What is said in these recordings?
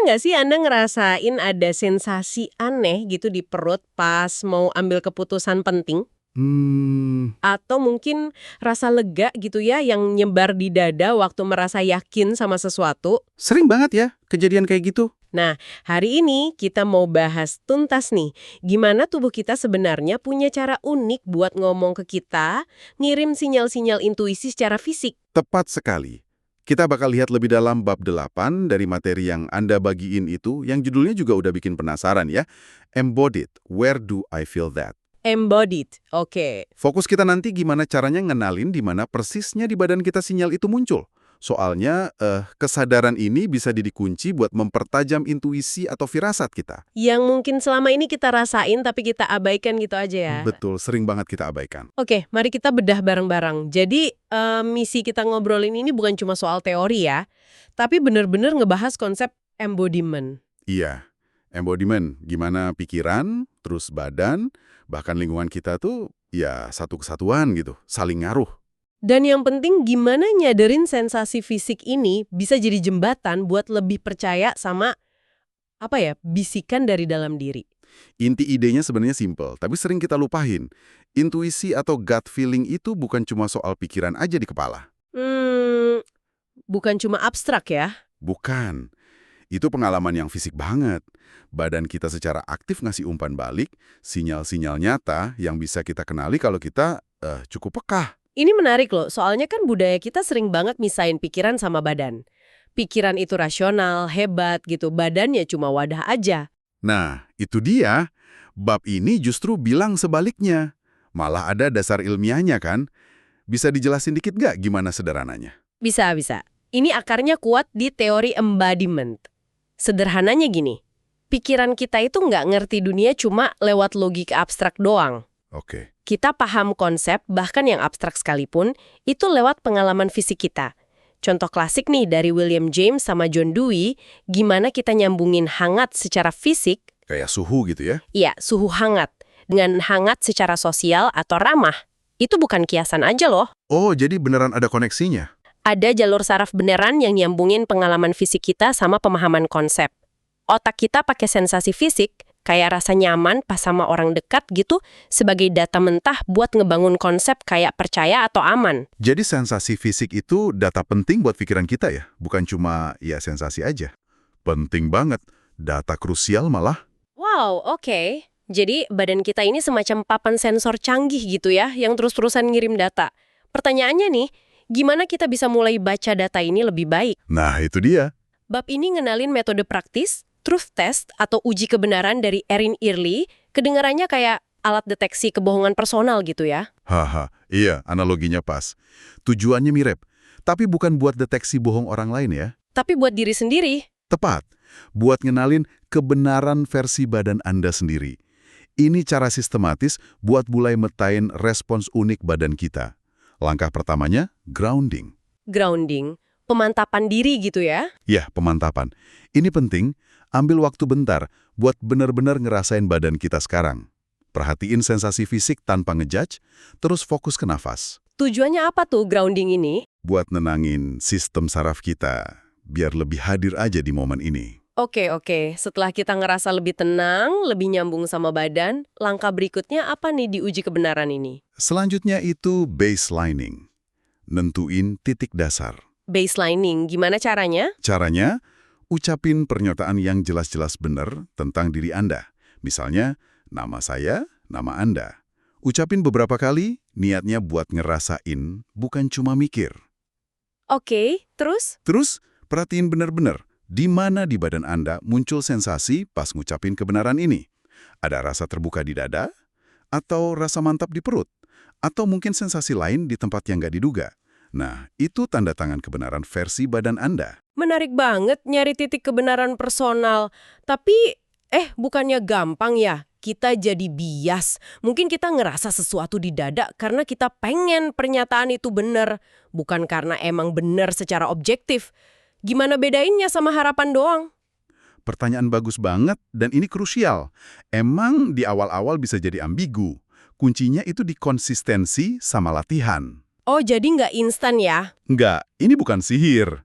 nggak sih Anda ngerasain ada sensasi aneh gitu di perut pas mau ambil keputusan penting? Atau mungkin rasa lega gitu ya yang nyebar di dada waktu merasa yakin sama sesuatu? Sering banget ya kejadian kayak gitu. Nah, hari ini kita mau bahas tuntas nih, gimana tubuh kita sebenarnya punya cara unik buat ngomong ke kita, ngirim sinyal-sinyal intuisi secara fisik. Tepat sekali. Kita bakal lihat lebih dalam bab 8 dari materi yang Anda bagiin itu, yang judulnya juga udah bikin penasaran ya. Embodied, Where Do I Feel That? Embodied, oke. Fokus kita nanti gimana caranya ngenalin di mana persisnya di badan kita sinyal itu muncul. Soalnya, kesadaran ini bisa jadi kunci buat mempertajam intuisi atau firasat kita. Yang mungkin selama ini kita rasain tapi kita abaikan gitu aja ya. Betul, sering banget kita abaikan. Oke, mari kita bedah bareng-bareng. Jadi, misi kita ngobrolin ini bukan cuma soal teori ya, tapi bener-bener ngebahas konsep embodiment. Iya, embodiment, gimana pikiran, terus badan, bahkan lingkungan kita tuh ya satu kesatuan gitu, saling ngaruh. Dan yang penting gimana nyadarin sensasi fisik ini bisa jadi jembatan buat lebih percaya sama, bisikan dari dalam diri. Inti idenya sebenarnya simple, tapi sering kita lupain. Intuisi atau gut feeling itu bukan cuma soal pikiran aja di kepala. Bukan cuma abstrak ya. Bukan. Itu pengalaman yang fisik banget. Badan kita secara aktif ngasih umpan balik, sinyal-sinyal nyata yang bisa kita kenali kalau kita cukup peka. Ini menarik loh, soalnya kan budaya kita sering banget misahin pikiran sama badan. Pikiran itu rasional, hebat gitu, badannya cuma wadah aja. Nah, itu dia. Bab ini justru bilang sebaliknya. Malah ada dasar ilmiahnya kan? Bisa dijelasin dikit nggak gimana sederhananya? Bisa. Ini akarnya kuat di teori embodiment. Sederhananya gini, pikiran kita itu nggak ngerti dunia cuma lewat logika abstrak doang. Oke. Kita paham konsep, bahkan yang abstrak sekalipun, itu lewat pengalaman fisik kita. Contoh klasik nih dari William James sama John Dewey, gimana kita nyambungin hangat secara fisik. Kayak suhu gitu ya? Iya, suhu hangat. Dengan hangat secara sosial atau ramah. Itu bukan kiasan aja loh. Oh, jadi beneran ada koneksinya? Ada jalur saraf beneran yang nyambungin pengalaman fisik kita sama pemahaman konsep. Otak kita pakai sensasi fisik, kayak rasa nyaman pas sama orang dekat gitu, sebagai data mentah buat ngebangun konsep kayak percaya atau aman. Jadi sensasi fisik itu data penting buat pikiran kita ya? Bukan cuma ya sensasi aja? Penting banget. Data krusial malah. Wow, oke. Jadi badan kita ini semacam papan sensor canggih gitu ya, yang terus-terusan ngirim data. Pertanyaannya nih, gimana kita bisa mulai baca data ini lebih baik? Nah, itu dia. Bab ini ngenalin metode praktis, truth test atau uji kebenaran dari Erin Early, kedengarannya kayak alat deteksi kebohongan personal gitu ya. Haha, iya, analoginya pas. Tujuannya mirip, tapi bukan buat deteksi bohong orang lain ya. Tapi buat diri sendiri. Tepat, buat ngenalin kebenaran versi badan Anda sendiri. Ini cara sistematis buat mulai metain respons unik badan kita. Langkah pertamanya, grounding. Grounding, pemantapan diri gitu ya. Ya, pemantapan. Ini penting, ambil waktu bentar buat benar-benar ngerasain badan kita sekarang. Perhatiin sensasi fisik tanpa ngejudge, terus fokus ke nafas. Tujuannya apa tuh grounding ini? Buat nenangin sistem saraf kita, biar lebih hadir aja di momen ini. Oke. Setelah kita ngerasa lebih tenang, lebih nyambung sama badan, langkah berikutnya apa nih di uji kebenaran ini? Selanjutnya itu baselining. Nentuin titik dasar. Baselining, gimana caranya? Caranya, ucapin pernyataan yang jelas-jelas benar tentang diri Anda. Misalnya, nama saya, nama Anda. Ucapin beberapa kali, niatnya buat ngerasain, bukan cuma mikir. Oke, terus? Terus, perhatiin benar-benar, di mana di badan Anda muncul sensasi pas ngucapin kebenaran ini. Ada rasa terbuka di dada, atau rasa mantap di perut, atau mungkin sensasi lain di tempat yang nggak diduga. Nah, itu tanda tangan kebenaran versi badan Anda. Menarik banget nyari titik kebenaran personal. Tapi, bukannya gampang ya? Kita jadi bias. Mungkin kita ngerasa sesuatu di dada karena kita pengen pernyataan itu benar. Bukan karena emang benar secara objektif. Gimana bedainnya sama harapan doang? Pertanyaan bagus banget, dan ini krusial. Emang di awal-awal bisa jadi ambigu. Kuncinya itu di konsistensi sama latihan. Oh, jadi nggak instan ya? Enggak, ini bukan sihir.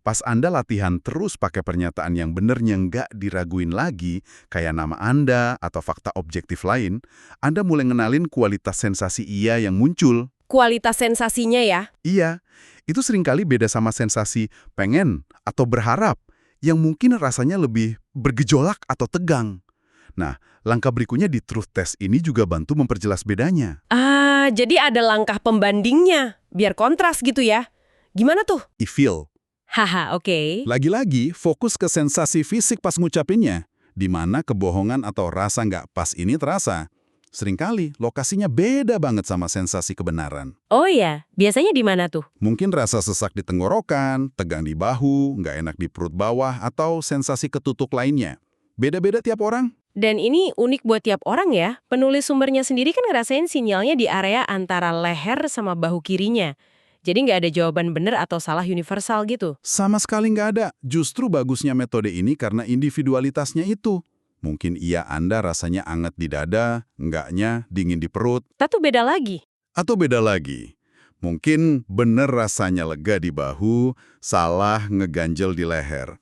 Pas Anda latihan terus pakai pernyataan yang benernya nggak diraguin lagi, kayak nama Anda atau fakta objektif lain, Anda mulai ngenalin kualitas sensasi iya yang muncul. Kualitas sensasinya ya? Iya, itu seringkali beda sama sensasi pengen atau berharap, yang mungkin rasanya lebih bergejolak atau tegang. Nah, langkah berikutnya di truth test ini juga bantu memperjelas bedanya. Ah, jadi ada langkah pembandingnya, biar kontras gitu ya. Gimana tuh? I-feel. Haha, oke. Lagi-lagi, fokus ke sensasi fisik pas ngucapinnya, di mana kebohongan atau rasa nggak pas ini terasa. Seringkali, lokasinya beda banget sama sensasi kebenaran. Oh ya, biasanya di mana tuh? Mungkin rasa sesak di tenggorokan, tegang di bahu, nggak enak di perut bawah, atau sensasi ketutuk lainnya. Beda-beda tiap orang. Dan ini unik buat tiap orang ya. Penulis sumbernya sendiri kan ngerasain sinyalnya di area antara leher sama bahu kirinya. Jadi nggak ada jawaban benar atau salah universal gitu. Sama sekali nggak ada. Justru bagusnya metode ini karena individualitasnya itu. Mungkin iya Anda rasanya anget di dada, enggaknya dingin di perut, Tapi beda lagi. atau beda lagi. Mungkin bener rasanya lega di bahu, salah ngeganjel di leher.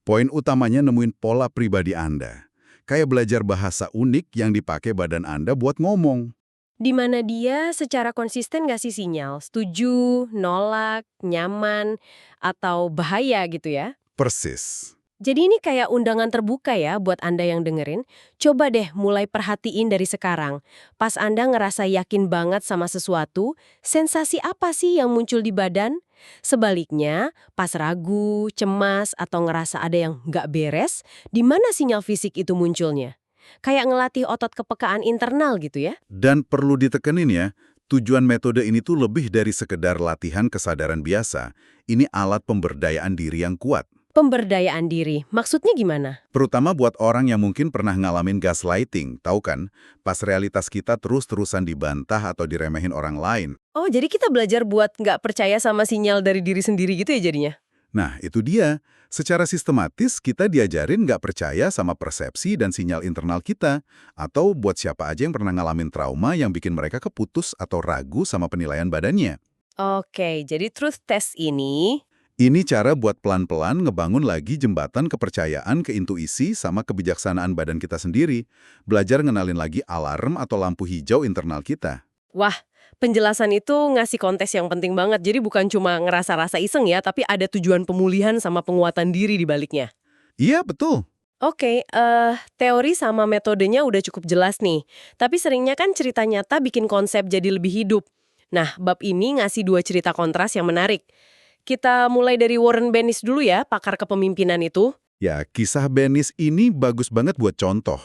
Poin utamanya nemuin pola pribadi Anda. Kayak belajar bahasa unik yang dipakai badan Anda buat ngomong. Di mana dia secara konsisten ngasih sinyal, setuju, nolak, nyaman, atau bahaya gitu ya. Persis. Jadi ini kayak undangan terbuka ya buat Anda yang dengerin. Coba deh mulai perhatiin dari sekarang. Pas Anda ngerasa yakin banget sama sesuatu, sensasi apa sih yang muncul di badan? Sebaliknya, pas ragu, cemas, atau ngerasa ada yang nggak beres, di mana sinyal fisik itu munculnya? Kayak ngelatih otot kepekaan internal gitu ya. Dan perlu ditekenin ya, tujuan metode ini tuh lebih dari sekedar latihan kesadaran biasa. Ini alat pemberdayaan diri yang kuat. Pemberdayaan diri, maksudnya gimana? Terutama buat orang yang mungkin pernah ngalamin gaslighting, tahu kan? Pas realitas kita terus-terusan dibantah atau diremehin orang lain. Oh, jadi kita belajar buat nggak percaya sama sinyal dari diri sendiri gitu ya jadinya? Nah, itu dia. Secara sistematis, kita diajarin nggak percaya sama persepsi dan sinyal internal kita. Atau buat siapa aja yang pernah ngalamin trauma yang bikin mereka keputus atau ragu sama penilaian badannya. Oke, jadi truth test ini. Ini cara buat pelan-pelan ngebangun lagi jembatan kepercayaan ke intuisi sama kebijaksanaan badan kita sendiri. Belajar ngenalin lagi alarm atau lampu hijau internal kita. Wah, penjelasan itu ngasih konteks yang penting banget. Jadi bukan cuma ngerasa-rasa iseng ya, tapi ada tujuan pemulihan sama penguatan diri di baliknya. Iya, betul. Oke, teori sama metodenya udah cukup jelas nih. Tapi seringnya kan cerita nyata bikin konsep jadi lebih hidup. Nah, bab ini ngasih 2 cerita kontras yang menarik. Kita mulai dari Warren Bennis dulu ya, pakar kepemimpinan itu. Ya, kisah Bennis ini bagus banget buat contoh.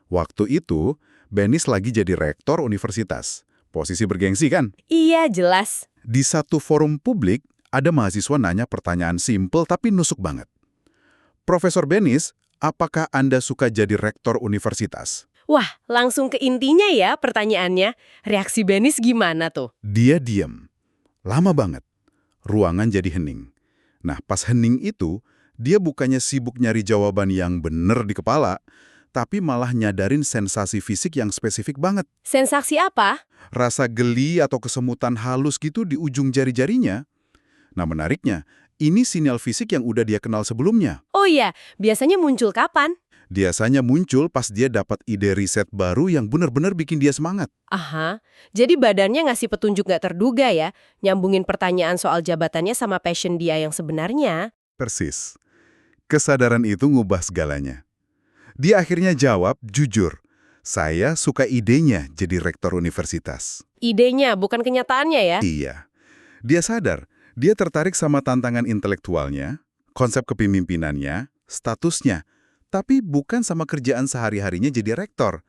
Waktu itu, Bennis lagi jadi rektor universitas. Posisi bergengsi kan? Iya, jelas. Di satu forum publik, ada mahasiswa nanya pertanyaan simpel tapi nusuk banget. Profesor Bennis, apakah Anda suka jadi rektor universitas? Wah, langsung ke intinya ya pertanyaannya. Reaksi Bennis gimana tuh? Dia diem. Lama banget. Ruangan jadi hening. Nah, pas hening itu, dia bukannya sibuk nyari jawaban yang bener di kepala, tapi malah nyadarin sensasi fisik yang spesifik banget. Sensasi apa? Rasa geli atau kesemutan halus gitu di ujung jari-jarinya. Nah, menariknya, ini sinyal fisik yang udah dia kenal sebelumnya. Oh iya, biasanya muncul kapan? Biasanya muncul pas dia dapat ide riset baru yang benar-benar bikin dia semangat. Aha, jadi badannya ngasih petunjuk nggak terduga ya, nyambungin pertanyaan soal jabatannya sama passion dia yang sebenarnya. Persis. Kesadaran itu ngubah segalanya. Dia akhirnya jawab, jujur, saya suka idenya jadi rektor universitas. Idenya, bukan kenyataannya ya? Iya. Dia sadar, dia tertarik sama tantangan intelektualnya, konsep kepemimpinannya, statusnya, tapi bukan sama kerjaan sehari-harinya jadi rektor.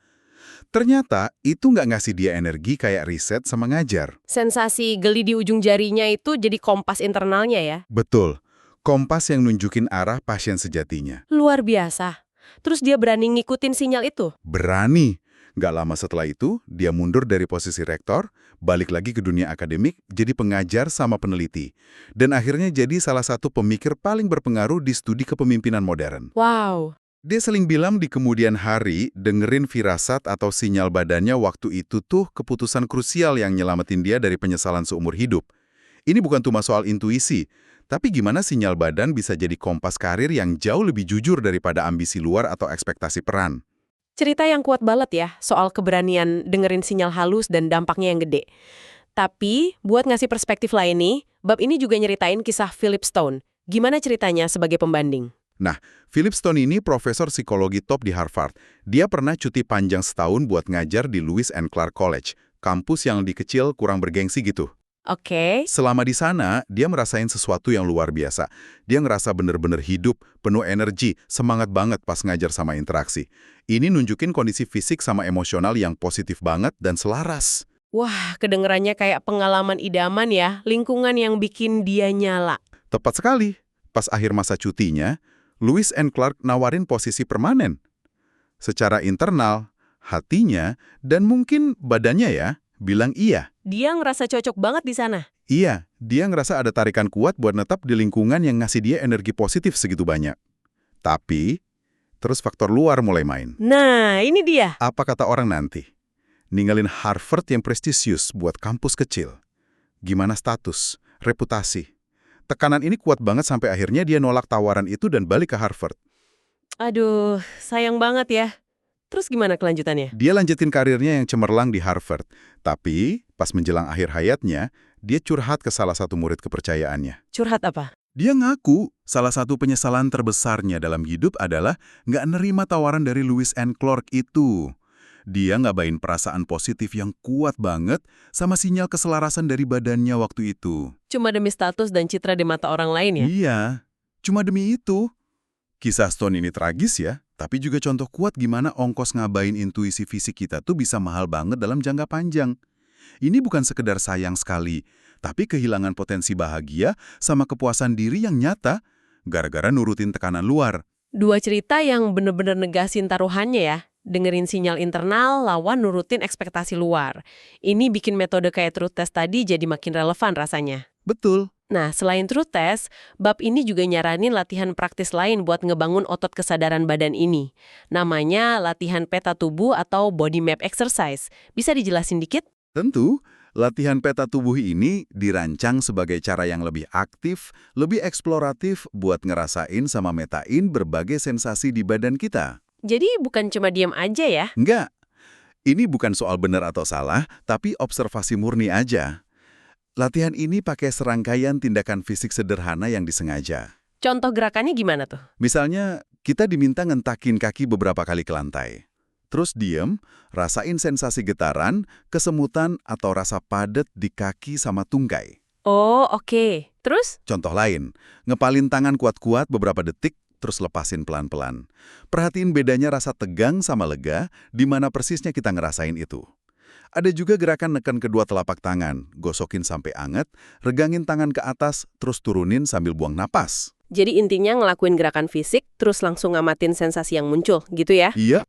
Ternyata itu nggak ngasih dia energi kayak riset sama ngajar. Sensasi geli di ujung jarinya itu jadi kompas internalnya ya? Betul, kompas yang nunjukin arah pasien sejatinya. Luar biasa. Terus dia berani ngikutin sinyal itu? Berani. Nggak lama setelah itu, dia mundur dari posisi rektor, balik lagi ke dunia akademik, jadi pengajar sama peneliti. Dan akhirnya jadi salah satu pemikir paling berpengaruh di studi kepemimpinan modern. Wow. Dia sering bilang di kemudian hari, dengerin firasat atau sinyal badannya waktu itu tuh keputusan krusial yang nyelamatin dia dari penyesalan seumur hidup. Ini bukan cuma soal intuisi, Tapi gimana sinyal badan bisa jadi kompas karir yang jauh lebih jujur daripada ambisi luar atau ekspektasi peran? Cerita yang kuat banget ya, soal keberanian dengerin sinyal halus dan dampaknya yang gede. Tapi, buat ngasih perspektif lain nih, bab ini juga nyeritain kisah Philip Stone. Gimana ceritanya sebagai pembanding? Nah, Philip Stone ini profesor psikologi top di Harvard. Dia pernah cuti panjang setahun buat ngajar di Lewis and Clark College, kampus yang kecil kurang bergengsi gitu. Oke. Selama di sana, dia merasain sesuatu yang luar biasa. Dia ngerasa bener-bener hidup, penuh energi, semangat banget pas ngajar sama interaksi. Ini nunjukin kondisi fisik sama emosional yang positif banget dan selaras. Wah, kedengerannya kayak pengalaman idaman ya, lingkungan yang bikin dia nyala. Tepat sekali. Pas akhir masa cutinya, Lewis and Clark nawarin posisi permanen. Secara internal, hatinya, dan mungkin badannya ya, bilang iya. Dia ngerasa cocok banget di sana. Iya, dia ngerasa ada tarikan kuat buat netap di lingkungan yang ngasih dia energi positif segitu banyak. Tapi, terus faktor luar mulai main. Nah, ini dia. Apa kata orang nanti? Ninggalin Harvard yang prestisius buat kampus kecil. Gimana status, reputasi? Tekanan ini kuat banget sampai akhirnya dia nolak tawaran itu dan balik ke Harvard. Aduh, sayang banget ya. Terus gimana kelanjutannya? Dia lanjutin karirnya yang cemerlang di Harvard. Tapi, pas menjelang akhir hayatnya, dia curhat ke salah satu murid kepercayaannya. Curhat apa? Dia ngaku salah satu penyesalan terbesarnya dalam hidup adalah nggak nerima tawaran dari Lewis and Clark itu. Dia ngabain perasaan positif yang kuat banget sama sinyal keselarasan dari badannya waktu itu. Cuma demi status dan citra di mata orang lain ya? Iya, cuma demi itu. Kisah Stone ini tragis ya, tapi juga contoh kuat gimana ongkos ngabain intuisi fisik kita tuh bisa mahal banget dalam jangka panjang. Ini bukan sekedar sayang sekali, tapi kehilangan potensi bahagia sama kepuasan diri yang nyata gara-gara nurutin tekanan luar. Dua cerita yang bener-bener negasin taruhannya ya. Dengerin sinyal internal, lawan nurutin ekspektasi luar. Ini bikin metode kayak truth test tadi jadi makin relevan rasanya. Betul. Nah, selain truth test, bab ini juga nyaranin latihan praktis lain buat ngebangun otot kesadaran badan ini. Namanya latihan peta tubuh atau body map exercise. Bisa dijelasin dikit? Tentu, latihan peta tubuh ini dirancang sebagai cara yang lebih aktif, lebih eksploratif buat ngerasain sama metain berbagai sensasi di badan kita. Jadi bukan cuma diam aja ya? Enggak, ini bukan soal benar atau salah, tapi observasi murni aja. Latihan ini pakai serangkaian tindakan fisik sederhana yang disengaja. Contoh gerakannya gimana tuh? Misalnya, kita diminta ngentakin kaki beberapa kali ke lantai. Terus diem, rasain sensasi getaran, kesemutan, atau rasa padat di kaki sama tungkai. Oh, oke. Terus? Contoh lain, ngepalin tangan kuat-kuat beberapa detik, terus lepasin pelan-pelan. Perhatiin bedanya rasa tegang sama lega, di mana persisnya kita ngerasain itu. Ada juga gerakan neken kedua telapak tangan, gosokin sampai anget, regangin tangan ke atas, terus turunin sambil buang napas. Jadi intinya ngelakuin gerakan fisik, terus langsung ngamatin sensasi yang muncul, gitu ya? Iya,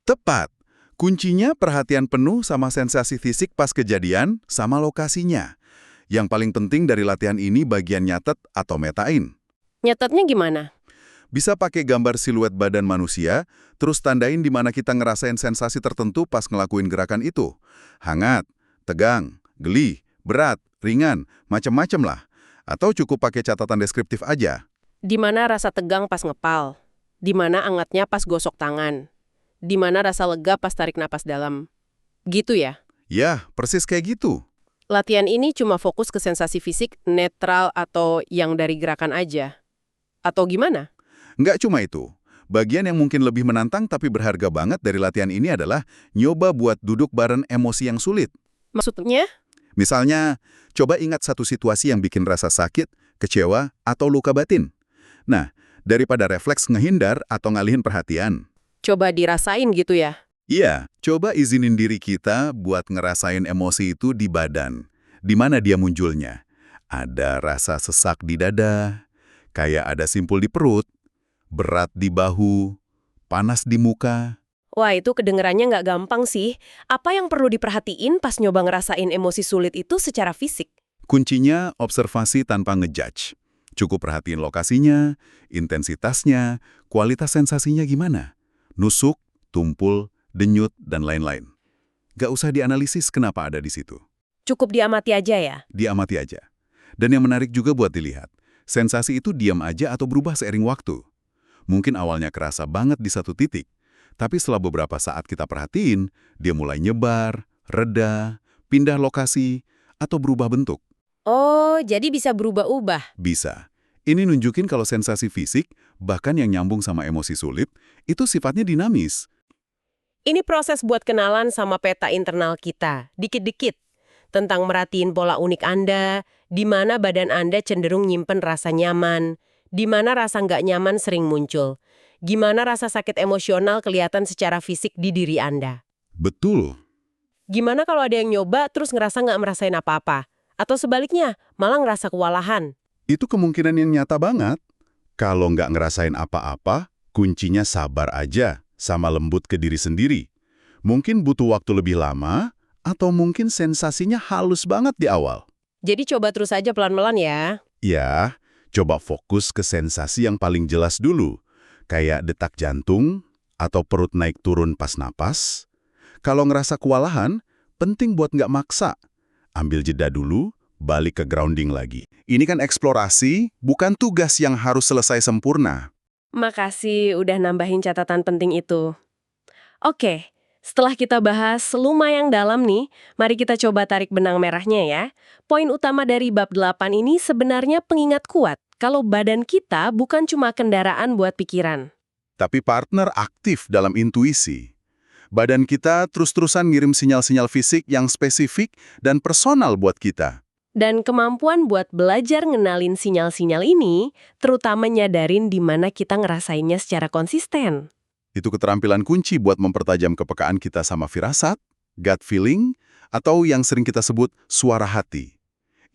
tepat. Kuncinya perhatian penuh sama sensasi fisik pas kejadian, sama lokasinya. Yang paling penting dari latihan ini bagian nyatet atau metain. Nyatetnya gimana? Bisa pakai gambar siluet badan manusia, terus tandain di mana kita ngerasain sensasi tertentu pas ngelakuin gerakan itu. Hangat, tegang, geli, berat, ringan, macem-macem lah. Atau cukup pakai catatan deskriptif aja. Di mana rasa tegang pas ngepal? Di mana angetnya pas gosok tangan? Di mana rasa lega pas tarik napas dalam? Gitu ya? Ya, persis kayak gitu. Latihan ini cuma fokus ke sensasi fisik, netral, atau yang dari gerakan aja? Atau gimana? Nggak cuma itu. Bagian yang mungkin lebih menantang tapi berharga banget dari latihan ini adalah nyoba buat duduk bareng emosi yang sulit. Maksudnya? Misalnya, coba ingat satu situasi yang bikin rasa sakit, kecewa, atau luka batin. Nah, daripada refleks ngehindar atau ngalihin perhatian. Coba dirasain gitu ya? Iya, coba izinin diri kita buat ngerasain emosi itu di badan. Di mana dia munculnya? Ada rasa sesak di dada, kayak ada simpul di perut, berat di bahu, panas di muka. Wah, itu kedengerannya nggak gampang sih. Apa yang perlu diperhatiin pas nyoba ngerasain emosi sulit itu secara fisik? Kuncinya observasi tanpa ngejudge. Cukup perhatiin lokasinya, intensitasnya, kualitas sensasinya gimana. Nusuk, tumpul, denyut, dan lain-lain. Gak usah dianalisis kenapa ada di situ. Cukup diamati aja ya? Diamati aja. Dan yang menarik juga buat dilihat, Sensasi itu diam aja atau berubah seiring waktu. Mungkin awalnya kerasa banget di satu titik, tapi setelah beberapa saat kita perhatiin, dia mulai nyebar, reda, pindah lokasi, atau berubah bentuk. Oh, jadi bisa berubah-ubah. Bisa. Ini nunjukin kalau sensasi fisik, bahkan yang nyambung sama emosi sulit, itu sifatnya dinamis. Ini proses buat kenalan sama peta internal kita, dikit-dikit. Tentang merhatiin pola unik Anda, di mana badan Anda cenderung nyimpen rasa nyaman, di mana rasa nggak nyaman sering muncul, gimana rasa sakit emosional kelihatan secara fisik di diri Anda. Betul. Gimana kalau ada yang nyoba terus ngerasa nggak merasain apa-apa? Atau sebaliknya, malah ngerasa kewalahan? Itu kemungkinan yang nyata banget. Kalau nggak ngerasain apa-apa, kuncinya sabar aja, sama lembut ke diri sendiri. Mungkin butuh waktu lebih lama, atau mungkin sensasinya halus banget di awal. Jadi coba terus aja pelan-pelan ya. Ya, coba fokus ke sensasi yang paling jelas dulu, kayak detak jantung atau perut naik turun pas napas. Kalau ngerasa kewalahan, penting buat nggak maksa. Ambil jeda dulu, balik ke grounding lagi. Ini kan eksplorasi, bukan tugas yang harus selesai sempurna. Makasih udah nambahin catatan penting itu. Oke, setelah kita bahas lumayan dalam nih, mari kita coba tarik benang merahnya ya. Poin utama dari bab 8 ini sebenarnya pengingat kuat kalau badan kita bukan cuma kendaraan buat pikiran. Tapi partner aktif dalam intuisi. Badan kita terus-terusan ngirim sinyal-sinyal fisik yang spesifik dan personal buat kita. Dan kemampuan buat belajar ngenalin sinyal-sinyal ini, terutama nyadarin di mana kita ngerasainnya secara konsisten. Itu keterampilan kunci buat mempertajam kepekaan kita sama firasat, gut feeling, atau yang sering kita sebut suara hati.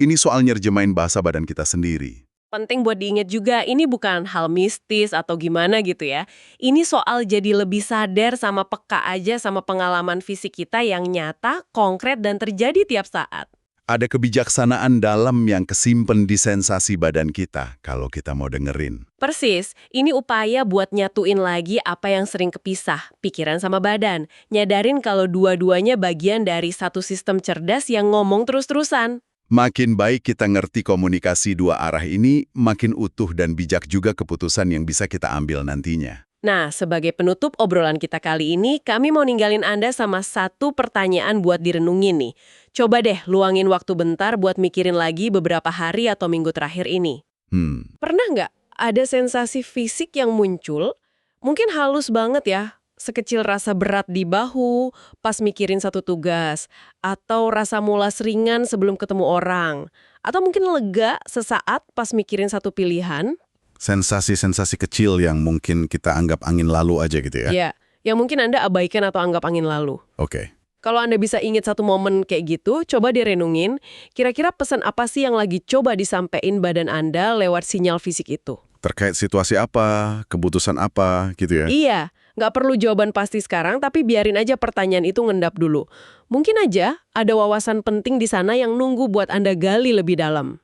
Ini soal nerjemahin bahasa badan kita sendiri. Penting buat diingat juga, ini bukan hal mistis atau gimana gitu ya. Ini soal jadi lebih sadar sama peka aja sama pengalaman fisik kita yang nyata, konkret, dan terjadi tiap saat. Ada kebijaksanaan dalam yang kesimpen di sensasi badan kita, kalau kita mau dengerin. Persis, ini upaya buat nyatuin lagi apa yang sering kepisah, pikiran sama badan. Nyadarin kalau dua-duanya bagian dari satu sistem cerdas yang ngomong terus-terusan. Makin baik kita ngerti komunikasi dua arah ini, makin utuh dan bijak juga keputusan yang bisa kita ambil nantinya. Nah, sebagai penutup obrolan kita kali ini, kami mau ninggalin Anda sama satu pertanyaan buat direnungin nih. Coba deh luangin waktu bentar buat mikirin lagi beberapa hari atau minggu terakhir ini. Pernah nggak ada sensasi fisik yang muncul? Mungkin halus banget ya, sekecil rasa berat di bahu pas mikirin satu tugas, atau rasa mulas ringan sebelum ketemu orang, atau mungkin lega sesaat pas mikirin satu pilihan. Sensasi-sensasi kecil yang mungkin kita anggap angin lalu aja gitu ya? Ya, yang mungkin Anda abaikan atau anggap angin lalu. Oke. Kalau Anda bisa ingat satu momen kayak gitu, coba direnungin, kira-kira pesan apa sih yang lagi coba disampaikan badan Anda lewat sinyal fisik itu? Terkait situasi apa, keputusan apa, gitu ya? Iya, nggak perlu jawaban pasti sekarang, tapi biarin aja pertanyaan itu ngendap dulu. Mungkin aja ada wawasan penting di sana yang nunggu buat Anda gali lebih dalam.